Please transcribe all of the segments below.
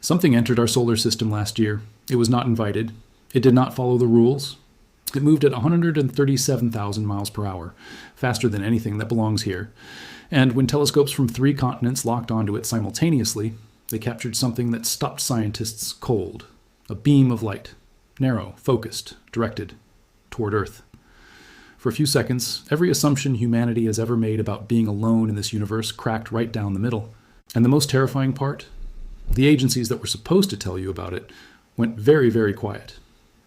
Something entered our solar system last year. It was not invited. It did not follow the rules. It moved at 137,000 miles per hour, faster than anything that belongs here. And when telescopes from 3 continents locked onto it simultaneously, they captured something that stopped scientists cold. A beam of light, narrow, focused, directed toward Earth. For a few seconds, every assumption humanity has ever made about being alone in this universe cracked right down the middle. And the most terrifying part? The agencies that were supposed to tell you about it went very, very quiet.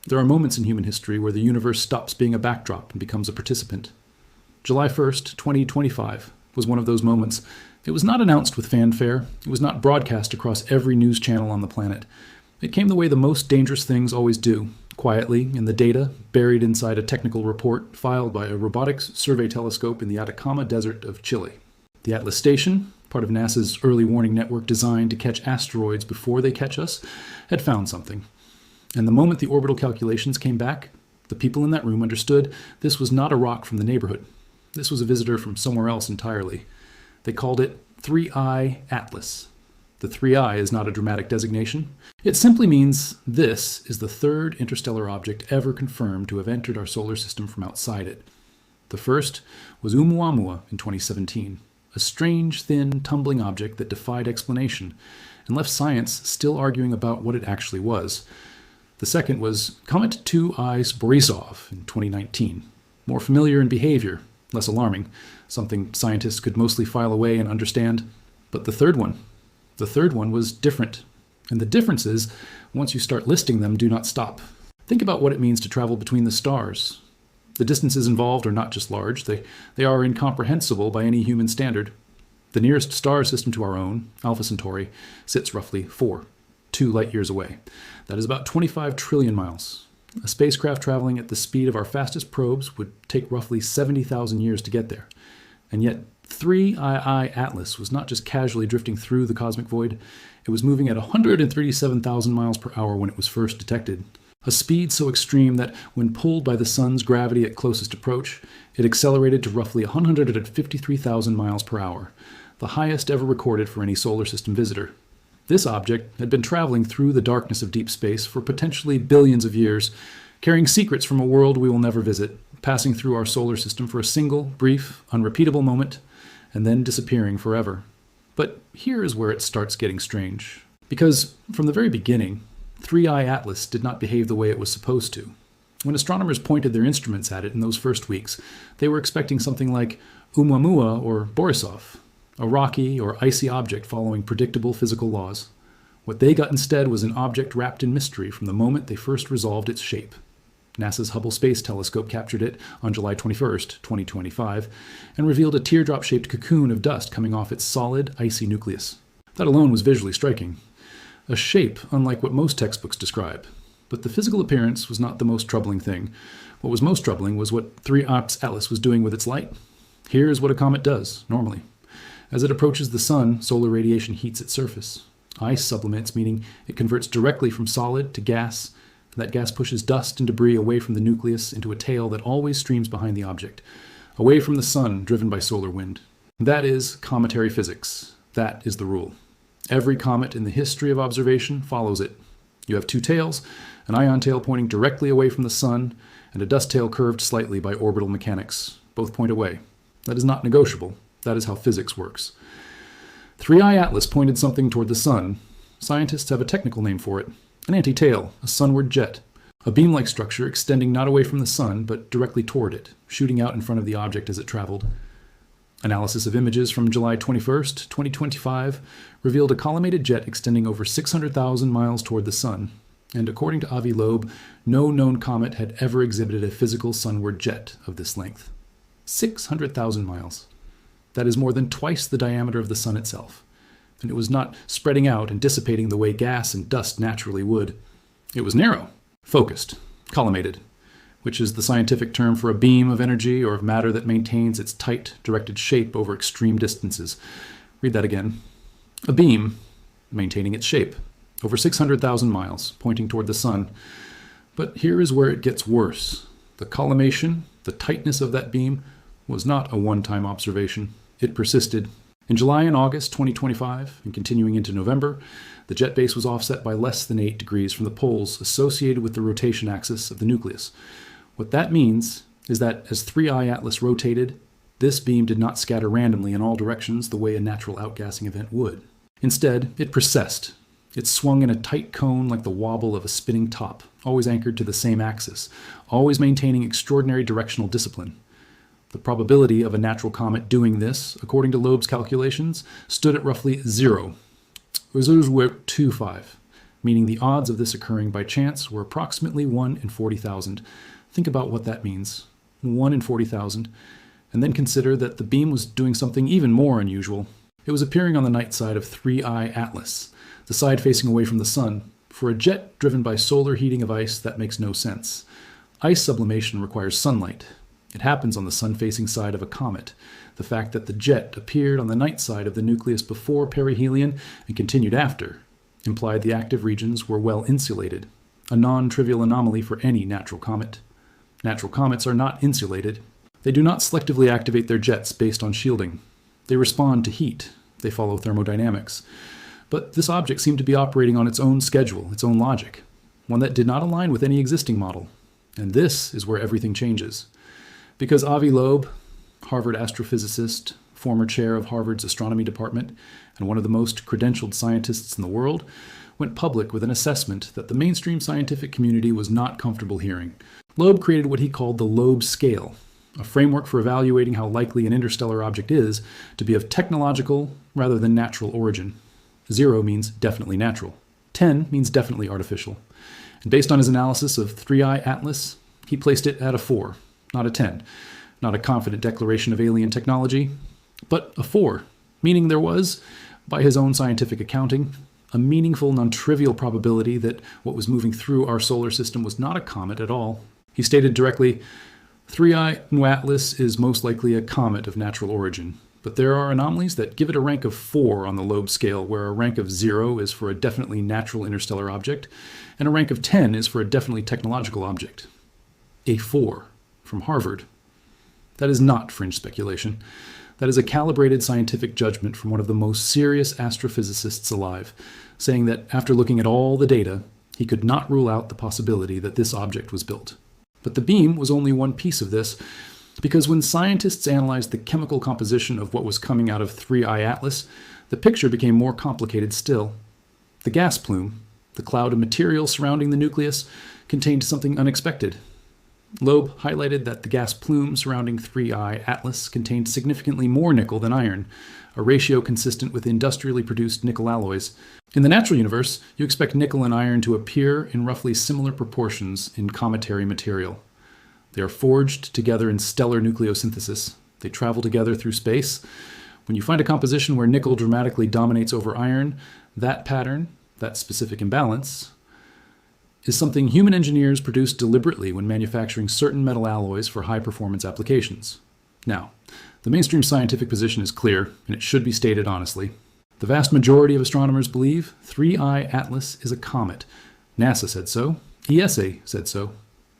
There are moments in human history where the universe stops being a backdrop and becomes a participant. July 1st, 2025 was one of those moments. It was not announced with fanfare. It was not broadcast across every news channel on the planet. It came the way the most dangerous things always do, quietly in the data buried inside a technical report filed by a robotics survey telescope in the Atacama Desert of Chile. The Atlas Station, part of NASA's early warning network designed to catch asteroids before they catch us, had found something. And the moment the orbital calculations came back, the people in that room understood this was not a rock from the neighborhood. This was a visitor from somewhere else entirely. They called it 3I Atlas. The 3I is not a dramatic designation. It simply means this is the 3rd interstellar object ever confirmed to have entered our solar system from outside it. The first was Oumuamua in 2017, a strange, thin, tumbling object that defied explanation and left science still arguing about what it actually was. The second was Comet 2I Borisov in 2019, more familiar in behavior, less alarming, something scientists could mostly file away and understand. But the third one was different. And the differences, once you start listing them, do not stop. Think about what it means to travel between the stars. The distances involved are not just large, they are incomprehensible by any human standard. The nearest star system to our own, Alpha Centauri, sits roughly 2 light years away. That is about 25 trillion miles. A spacecraft traveling at the speed of our fastest probes would take roughly 70,000 years to get there. And yet, 3II Atlas was not just casually drifting through the cosmic void, it was moving at 137,000 miles per hour when it was first detected. A speed so extreme that when pulled by the sun's gravity at closest approach, it accelerated to roughly 153,000 miles per hour, the highest ever recorded for any solar system visitor. This object had been traveling through the darkness of deep space for potentially billions of years, carrying secrets from a world we will never visit, passing through our solar system for a single, brief, unrepeatable moment, and then disappearing forever. But here is where it starts getting strange. Because from the very beginning, 3I Atlas did not behave the way it was supposed to. When astronomers pointed their instruments at it in those first weeks, they were expecting something like Oumuamua or Borisov, a rocky or icy object following predictable physical laws. What they got instead was an object wrapped in mystery from the moment they first resolved its shape. NASA's Hubble Space Telescope captured it on July 21st, 2025, and revealed a teardrop-shaped cocoon of dust coming off its solid, icy nucleus. That alone was visually striking. A shape unlike what most textbooks describe. But the physical appearance was not the most troubling thing. What was most troubling was what 3I Atlas was doing with its light. Here's what a comet does, normally. As it approaches the sun, solar radiation heats its surface. Ice subliments, meaning it converts directly from solid to gas. That gas pushes dust and debris away from the nucleus into a tail that always streams behind the object, away from the sun driven by solar wind. That is cometary physics. That is the rule. Every comet in the history of observation follows it. You have 2 tails, an ion tail pointing directly away from the sun, and a dust tail curved slightly by orbital mechanics. Both point away. That is not negotiable. That is how physics works. 3I Atlas pointed something toward the sun. Scientists have a technical name for it. An anti-tail, a sunward jet. A beam-like structure extending not away from the sun, but directly toward it, shooting out in front of the object as it traveled. Analysis of images from July 21st, 2025, revealed a collimated jet extending over 600,000 miles toward the sun. And according to Avi Loeb, no known comet had ever exhibited a physical sunward jet of this length. 600,000 miles. That is more than twice the diameter of the sun itself. And it was not spreading out and dissipating the way gas and dust naturally would. It was narrow, focused, collimated, which is the scientific term for a beam of energy or of matter that maintains its tight, directed shape over extreme distances. Read that again. A beam, maintaining its shape, over 600,000 miles, pointing toward the sun. But here is where it gets worse. The collimation, the tightness of that beam, was not a one-time observation. It persisted. In July and August 2025, and continuing into November, the jet base was offset by less than 8 degrees from the poles associated with the rotation axis of the nucleus. What that means is that as 3I Atlas rotated, this beam did not scatter randomly in all directions the way a natural outgassing event would. Instead, it precessed. It swung in a tight cone like the wobble of a spinning top, always anchored to the same axis, always maintaining extraordinary directional discipline. The probability of a natural comet doing this, according to Loeb's calculations, stood at roughly 0.025, meaning the odds of this occurring by chance were approximately 1 in 40,000. Think about what that means. 1 in 40,000. And then consider that the beam was doing something even more unusual. It was appearing on the night side of 3I Atlas, the side facing away from the sun. For a jet driven by solar heating of ice, that makes no sense. Ice sublimation requires sunlight. It happens on the sun-facing side of a comet. The fact that the jet appeared on the night side of the nucleus before perihelion and continued after implied the active regions were well insulated, a non-trivial anomaly for any natural comet. Natural comets are not insulated. They do not selectively activate their jets based on shielding. They respond to heat. They follow thermodynamics. But this object seemed to be operating on its own schedule, its own logic, one that did not align with any existing model. And this is where everything changes. Because Avi Loeb, Harvard astrophysicist, former chair of Harvard's astronomy department, and one of the most credentialed scientists in the world, went public with an assessment that the mainstream scientific community was not comfortable hearing. Loeb created what he called the Loeb scale, a framework for evaluating how likely an interstellar object is to be of technological rather than natural origin. 0 means definitely natural. 10 means definitely artificial. And based on his analysis of 3I Atlas, he placed it at a 4. Not a 10, not a confident declaration of alien technology, but a 4, meaning there was, by his own scientific accounting, a meaningful, non-trivial probability that what was moving through our solar system was not a comet at all. He stated directly, 3I Atlas is most likely a comet of natural origin, but there are anomalies that give it a rank of 4 on the Loeb scale, where a rank of 0 is for a definitely natural interstellar object, and a rank of 10 is for a definitely technological object. A 4. From Harvard. That is not fringe speculation. That is a calibrated scientific judgment from one of the most serious astrophysicists alive, saying that after looking at all the data, he could not rule out the possibility that this object was built. But the beam was only one piece of this, because when scientists analyzed the chemical composition of what was coming out of 3I Atlas, the picture became more complicated still. The gas plume, the cloud of material surrounding the nucleus, contained something unexpected. Loeb highlighted that the gas plume surrounding 3I Atlas contained significantly more nickel than iron, a ratio consistent with industrially produced nickel alloys. In the natural universe, you expect nickel and iron to appear in roughly similar proportions in cometary material. They are forged together in stellar nucleosynthesis. They travel together through space. When you find a composition where nickel dramatically dominates over iron, that pattern, that specific imbalance, is something human engineers produce deliberately when manufacturing certain metal alloys for high-performance applications. Now, the mainstream scientific position is clear, and it should be stated honestly. The vast majority of astronomers believe 3I Atlas is a comet. NASA said so. ESA said so.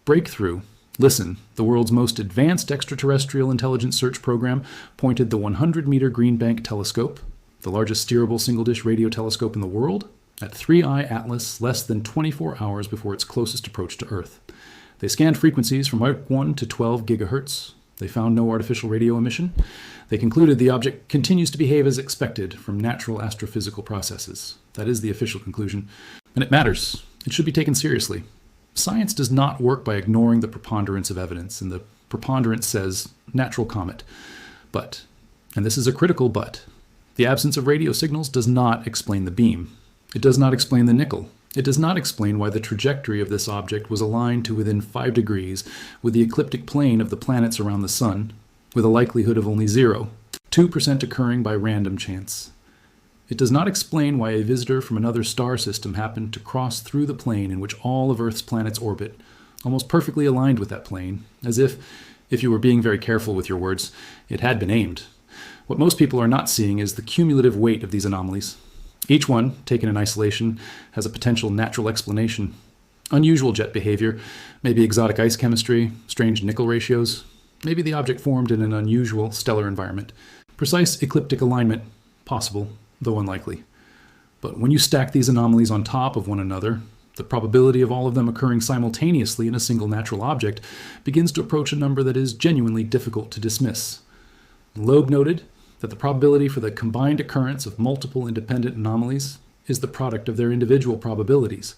Breakthrough. Listen, the world's most advanced extraterrestrial intelligence search program pointed the 100-meter Green Bank telescope, the largest steerable single-dish radio telescope in the world, at 3I Atlas less than 24 hours before its closest approach to Earth. They scanned frequencies from Mach 1 to 12 gigahertz. They found no artificial radio emission. They concluded the object continues to behave as expected from natural astrophysical processes. That is the official conclusion. And it matters. It should be taken seriously. Science does not work by ignoring the preponderance of evidence, and the preponderance says natural comet. But, and this is a critical but, the absence of radio signals does not explain the beam. It does not explain the nickel. It does not explain why the trajectory of this object was aligned to within 5 degrees with the ecliptic plane of the planets around the Sun, with a likelihood of only 0, 2% occurring by random chance. It does not explain why a visitor from another star system happened to cross through the plane in which all of Earth's planets orbit, almost perfectly aligned with that plane, as if you were being very careful with your words, it had been aimed. What most people are not seeing is the cumulative weight of these anomalies. Each one, taken in isolation, has a potential natural explanation. Unusual jet behavior, maybe exotic ice chemistry, strange nickel ratios, maybe the object formed in an unusual stellar environment. Precise ecliptic alignment, Possible, though unlikely. But when you stack these anomalies on top of one another, the probability of all of them occurring simultaneously in a single natural object begins to approach a number that is genuinely difficult to dismiss. Loeb noted that the probability for the combined occurrence of multiple independent anomalies is the product of their individual probabilities.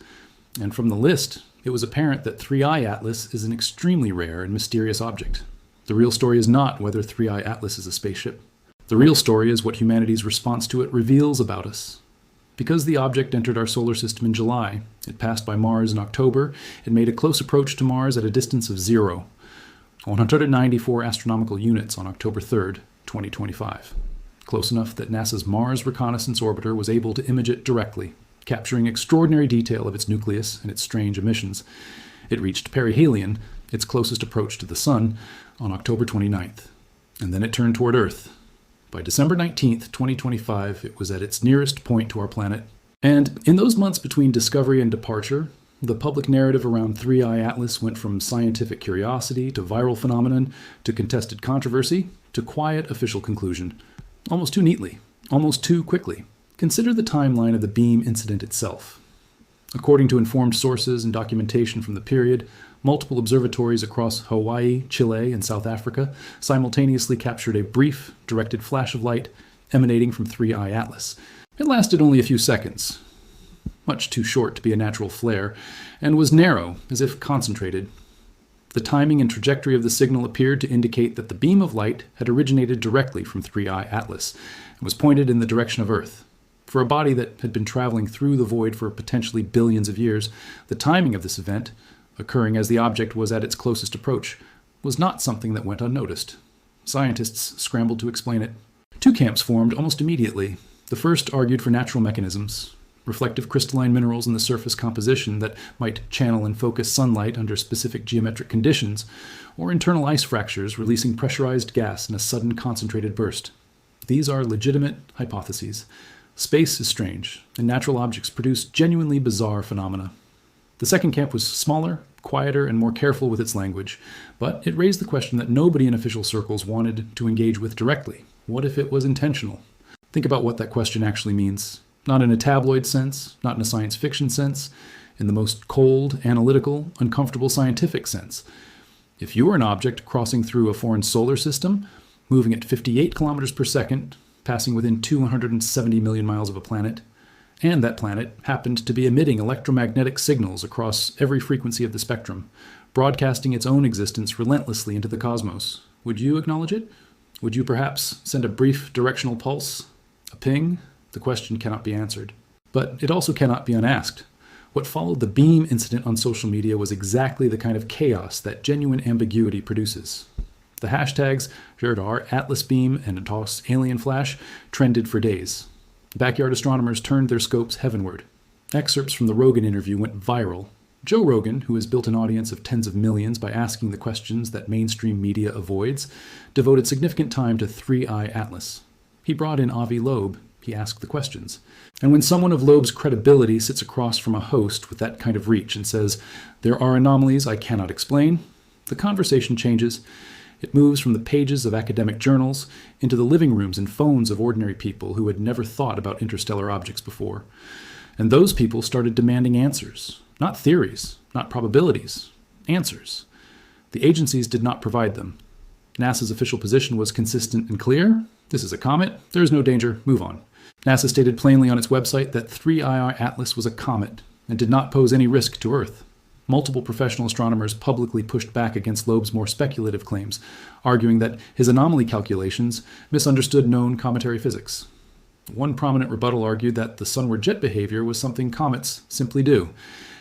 And from the list, it was apparent that 3I Atlas is an extremely rare and mysterious object. The real story is not whether 3I Atlas is a spaceship. The real story is what humanity's response to it reveals about us. Because the object entered our solar system in July, it passed by Mars in October, it made a close approach to Mars at a distance of 0, 194 astronomical units on October 3rd, 2025. Close enough that NASA's Mars Reconnaissance Orbiter was able to image it directly, capturing extraordinary detail of its nucleus and its strange emissions. It reached perihelion, its closest approach to the Sun, on October 29th, and then it turned toward Earth. By December 19th, 2025, it was at its nearest point to our planet. And in those months between discovery and departure, the public narrative around 3I Atlas went from scientific curiosity to viral phenomenon to contested controversy to quiet official conclusion. Almost too neatly, almost too quickly. Consider the timeline of the beam incident itself. According to informed sources and documentation from the period, multiple observatories across Hawaii, Chile, and South Africa simultaneously captured a brief, directed flash of light emanating from 3I Atlas. It lasted only a few seconds, much too short to be a natural flare, and was narrow, as if concentrated. The timing and trajectory of the signal appeared to indicate that the beam of light had originated directly from 3I Atlas and was pointed in the direction of Earth. For a body that had been traveling through the void for potentially billions of years, the timing of this event, occurring as the object was at its closest approach, was not something that went unnoticed. Scientists scrambled to explain it. Two camps formed almost immediately. The first argued for natural mechanisms, reflective crystalline minerals in the surface composition that might channel and focus sunlight under specific geometric conditions, or internal ice fractures releasing pressurized gas in a sudden concentrated burst. These are legitimate hypotheses. Space is strange, and natural objects produce genuinely bizarre phenomena. The second camp was smaller, quieter, and more careful with its language, but it raised the question that nobody in official circles wanted to engage with directly. What if it was intentional? Think about what that question actually means. Not in a tabloid sense, not in a science fiction sense, in the most cold, analytical, uncomfortable scientific sense. If you were an object crossing through a foreign solar system, moving at 58 kilometers per second, passing within 270 million miles of a planet, and that planet happened to be emitting electromagnetic signals across every frequency of the spectrum, broadcasting its own existence relentlessly into the cosmos, would you acknowledge it? Would you perhaps send a brief directional pulse? A ping? The question cannot be answered. But it also cannot be unasked. What followed the beam incident on social media was exactly the kind of chaos that genuine ambiguity produces. The hashtags JRE, Atlas Beam, and TOS Alien Flash trended for days. Backyard astronomers turned their scopes heavenward. Excerpts from the Rogan interview went viral. Joe Rogan, who has built an audience of tens of millions by asking the questions that mainstream media avoids, devoted significant time to 3I Atlas. He brought in Avi Loeb. He asked the questions. And when someone of Loeb's credibility sits across from a host with that kind of reach and says, "There are anomalies I cannot explain," the conversation changes. It moves from the pages of academic journals into the living rooms and phones of ordinary people who had never thought about interstellar objects before. And those people started demanding answers. Not theories, not probabilities. Answers. The agencies did not provide them. NASA's official position was consistent and clear. This is a comet. There is no danger. Move on. NASA stated plainly on its website that 3I Atlas was a comet and did not pose any risk to Earth. Multiple professional astronomers publicly pushed back against Loeb's more speculative claims, arguing that his anomaly calculations misunderstood known cometary physics. One prominent rebuttal argued that the sunward jet behavior was something comets simply do,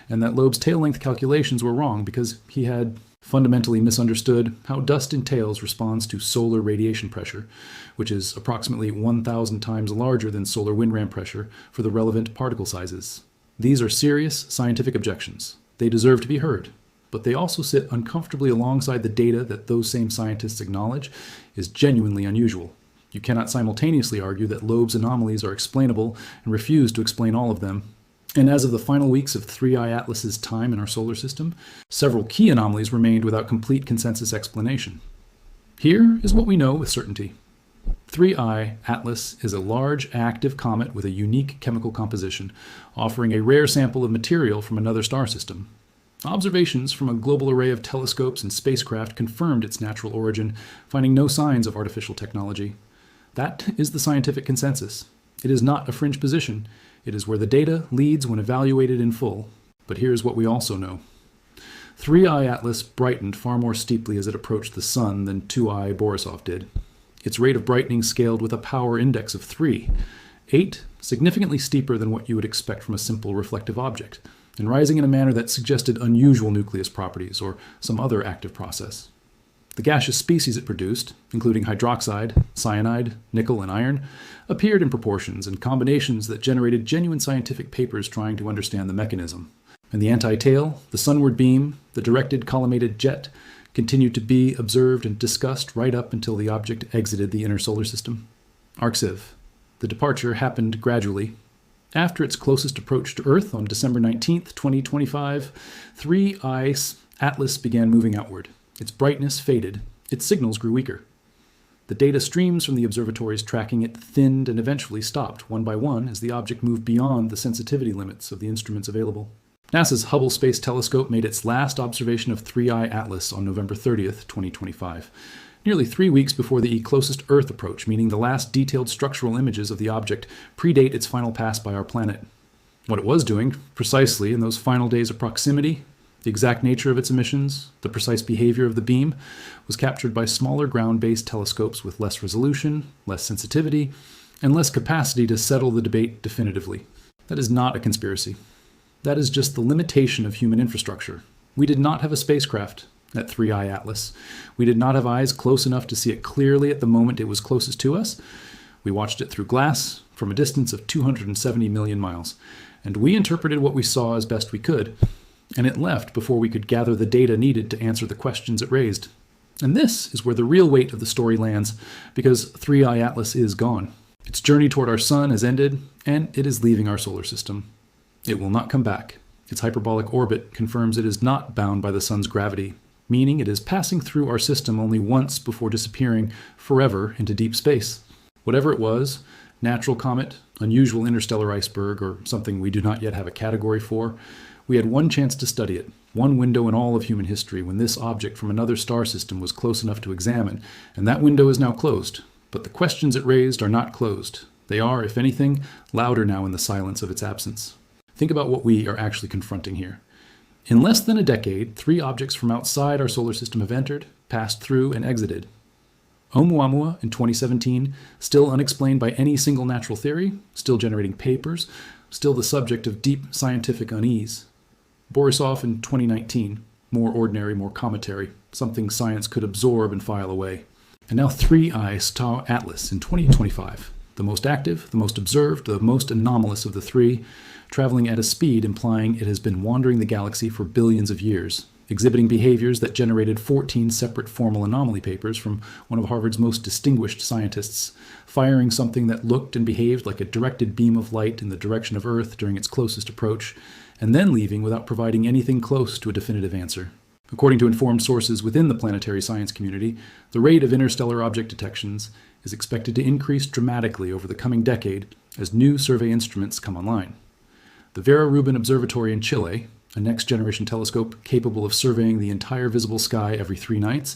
and that Loeb's tail-length calculations were wrong because he had fundamentally misunderstood how dust in tails responds to solar radiation pressure, which is approximately 1,000 times larger than solar wind ram pressure for the relevant particle sizes. These are serious scientific objections. They deserve to be heard, but they also sit uncomfortably alongside the data that those same scientists acknowledge is genuinely unusual. You cannot simultaneously argue that Loeb's anomalies are explainable and refuse to explain all of them. And as of the final weeks of 3I Atlas's time in our solar system, several key anomalies remained without complete consensus explanation. Here is what we know with certainty. 3I Atlas is a large, active comet with a unique chemical composition, offering a rare sample of material from another star system. Observations from a global array of telescopes and spacecraft confirmed its natural origin, finding no signs of artificial technology. That is the scientific consensus. It is not a fringe position. It is where the data leads when evaluated in full. But here's what we also know. 3I Atlas brightened far more steeply as it approached the Sun than 2I Borisov did. Its rate of brightening scaled with a power index of 3, 8, significantly steeper than what you would expect from a simple reflective object, and rising in a manner that suggested unusual nucleus properties or some other active process. The gaseous species it produced, including hydroxide, cyanide, nickel, and iron, appeared in proportions and combinations that generated genuine scientific papers trying to understand the mechanism. And the anti-tail, the sunward beam, the directed collimated jet, continued to be observed and discussed right up until the object exited the inner solar system. Arc-Civ. The departure happened gradually. After its closest approach to Earth on December 19, 2025, 3I Atlas began moving outward. Its brightness faded. Its signals grew weaker. The data streams from the observatories tracking it thinned and eventually stopped one by one as the object moved beyond the sensitivity limits of the instruments available. NASA's Hubble Space Telescope made its last observation of 3I Atlas on November 30, 2025, nearly 3 weeks before the closest Earth approach, meaning the last detailed structural images of the object predate its final pass by our planet. What it was doing, precisely in those final days of proximity, the exact nature of its emissions, the precise behavior of the beam, was captured by smaller ground-based telescopes with less resolution, less sensitivity, and less capacity to settle the debate definitively. That is not a conspiracy. That is just the limitation of human infrastructure. We did not have a spacecraft at 3I Atlas. We did not have eyes close enough to see it clearly at the moment it was closest to us. We watched it through glass from a distance of 270 million miles, and we interpreted what we saw as best we could. And it left before we could gather the data needed to answer the questions it raised. And this is where the real weight of the story lands, because 3I Atlas is gone. Its journey toward our sun has ended, and it is leaving our solar system. It will not come back. Its hyperbolic orbit confirms it is not bound by the sun's gravity, meaning it is passing through our system only once before disappearing forever into deep space. Whatever it was, natural comet, unusual interstellar iceberg, or something we do not yet have a category for, we had one chance to study it, one window in all of human history when this object from another star system was close enough to examine, and that window is now closed. But the questions it raised are not closed. They are, if anything, louder now in the silence of its absence. Think about what we are actually confronting here. In less than a decade, 3 objects from outside our solar system have entered, passed through, and exited. Oumuamua in 2017, still unexplained by any single natural theory, still generating papers, still the subject of deep scientific unease. Borisov in 2019, more ordinary, more cometary, something science could absorb and file away. And now 3I Atlas in 2025, the most active, the most observed, the most anomalous of the 3, traveling at a speed implying it has been wandering the galaxy for billions of years, exhibiting behaviors that generated 14 separate formal anomaly papers from one of Harvard's most distinguished scientists, firing something that looked and behaved like a directed beam of light in the direction of Earth during its closest approach, and then leaving without providing anything close to a definitive answer. According to informed sources within the planetary science community, the rate of interstellar object detections is expected to increase dramatically over the coming decade as new survey instruments come online. The Vera Rubin Observatory in Chile, a next-generation telescope capable of surveying the entire visible sky every 3 nights,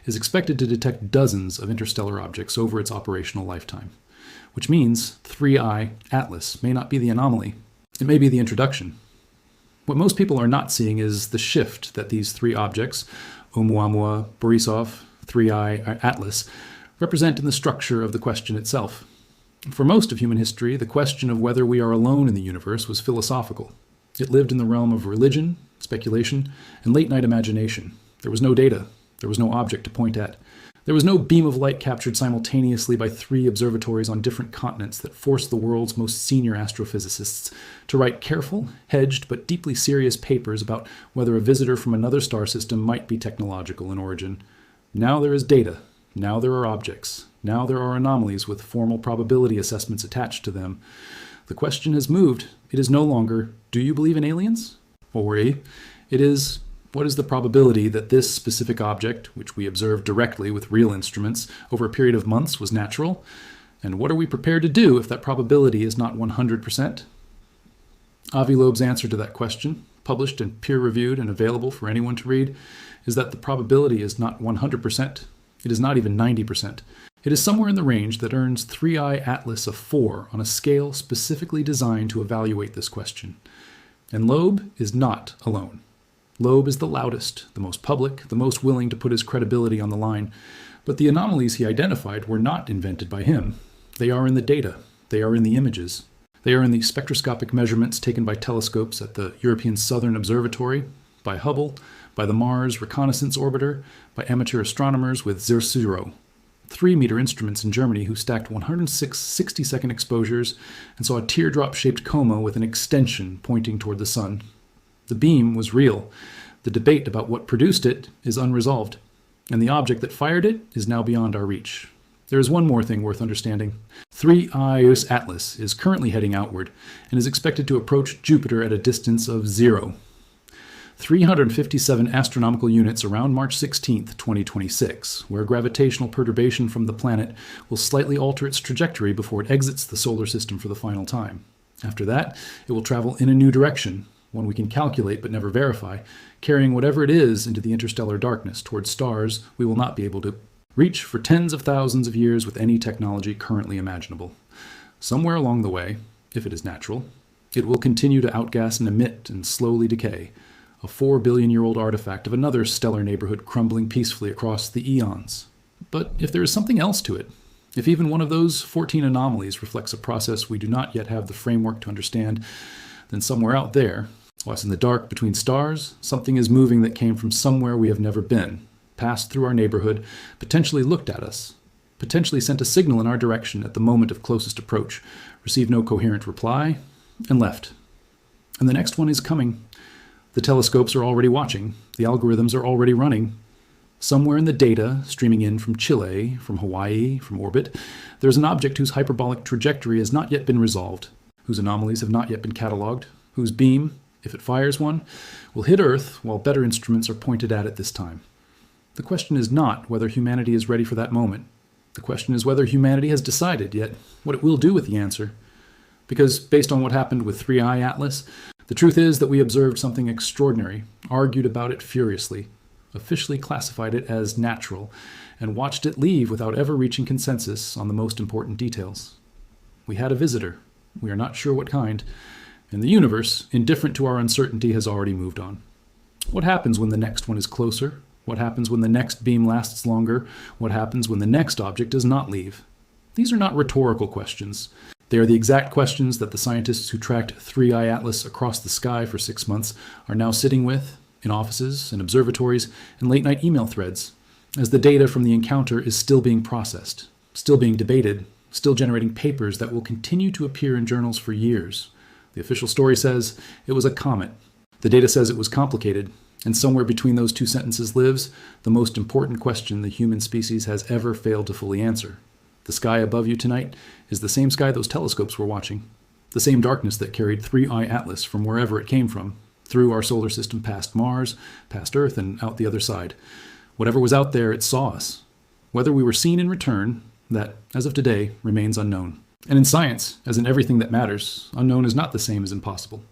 is expected to detect dozens of interstellar objects over its operational lifetime, which means 3I Atlas may not be the anomaly. It may be the introduction. What most people are not seeing is the shift that these 3 objects, Oumuamua, Borisov, 3I Atlas, represent in the structure of the question itself. For most of human history, the question of whether we are alone in the universe was philosophical. It lived in the realm of religion, speculation, and late-night imagination. There was no data. There was no object to point at. There was no beam of light captured simultaneously by 3 observatories on different continents that forced the world's most senior astrophysicists to write careful, hedged, but deeply serious papers about whether a visitor from another star system might be technological in origin. Now there is data. Now there are objects. Now there are anomalies with formal probability assessments attached to them. The question has moved. It is no longer, do you believe in aliens? Or it is, What is the probability that this specific object, which we observed directly with real instruments over a period of months, was natural? And what are we prepared to do if that probability is not 100%? Avi Loeb's answer to that question, published and peer-reviewed and available for anyone to read, is that the probability is not 100%. It is not even 90%. It is somewhere in the range that earns 3i Atlas a 4 on a scale specifically designed to evaluate this question. And Loeb is not alone. Loeb is the loudest, the most public, the most willing to put his credibility on the line. But the anomalies he identified were not invented by him. They are in the data. They are in the images. They are in the spectroscopic measurements taken by telescopes at the European Southern Observatory, by Hubble, by the Mars Reconnaissance Orbiter, by amateur astronomers with Zero, 3-meter instruments in Germany who stacked 106 60-second exposures and saw a teardrop-shaped coma with an extension pointing toward the sun. The beam was real. The debate about what produced it is unresolved, and the object that fired it is now beyond our reach. There is one more thing worth understanding. 3i Atlas is currently heading outward and is expected to approach Jupiter at a distance of 0. 357 astronomical units around March 16, 2026, where gravitational perturbation from the planet will slightly alter its trajectory before it exits the solar system for the final time. After that, it will travel in a new direction, one we can calculate but never verify, carrying whatever it is into the interstellar darkness towards stars we will not be able to reach for tens of thousands of years with any technology currently imaginable. Somewhere along the way, if it is natural, it will continue to outgas and emit and slowly decay, a 4 billion-year-old artifact of another stellar neighborhood crumbling peacefully across the eons. But if there is something else to it, if even one of those 14 anomalies reflects a process we do not yet have the framework to understand, then somewhere out there, whilst in the dark between stars, something is moving that came from somewhere we have never been, passed through our neighborhood, potentially looked at us, potentially sent a signal in our direction at the moment of closest approach, received no coherent reply, and left. And the next one is coming. The telescopes are already watching. The algorithms are already running. Somewhere in the data, streaming in from Chile, from Hawaii, from orbit, there's an object whose hyperbolic trajectory has not yet been resolved, whose anomalies have not yet been cataloged, whose beam, if it fires one, will hit Earth while better instruments are pointed at it this time. The question is not whether humanity is ready for that moment. The question is whether humanity has decided yet what it will do with the answer. Because based on what happened with 3i Atlas, the truth is that we observed something extraordinary, argued about it furiously, officially classified it as natural, and watched it leave without ever reaching consensus on the most important details. We had a visitor. We are not sure what kind. And the universe, indifferent to our uncertainty, has already moved on. What happens when the next one is closer? What happens when the next beam lasts longer? What happens when the next object does not leave? These are not rhetorical questions. They are the exact questions that the scientists who tracked 3i Atlas across the sky for 6 months are now sitting with in offices and observatories and late-night email threads, as the data from the encounter is still being processed, still being debated, still generating papers that will continue to appear in journals for years. The official story says it was a comet. The data says it was complicated, and somewhere between those two sentences lives the most important question the human species has ever failed to fully answer. The sky above you tonight is the same sky those telescopes were watching, the same darkness that carried 3i Atlas from wherever it came from, through our solar system past Mars, past Earth, and out the other side. Whatever was out there, it saw us. Whether we were seen in return, that, as of today, remains unknown. And in science, as in everything that matters, unknown is not the same as impossible.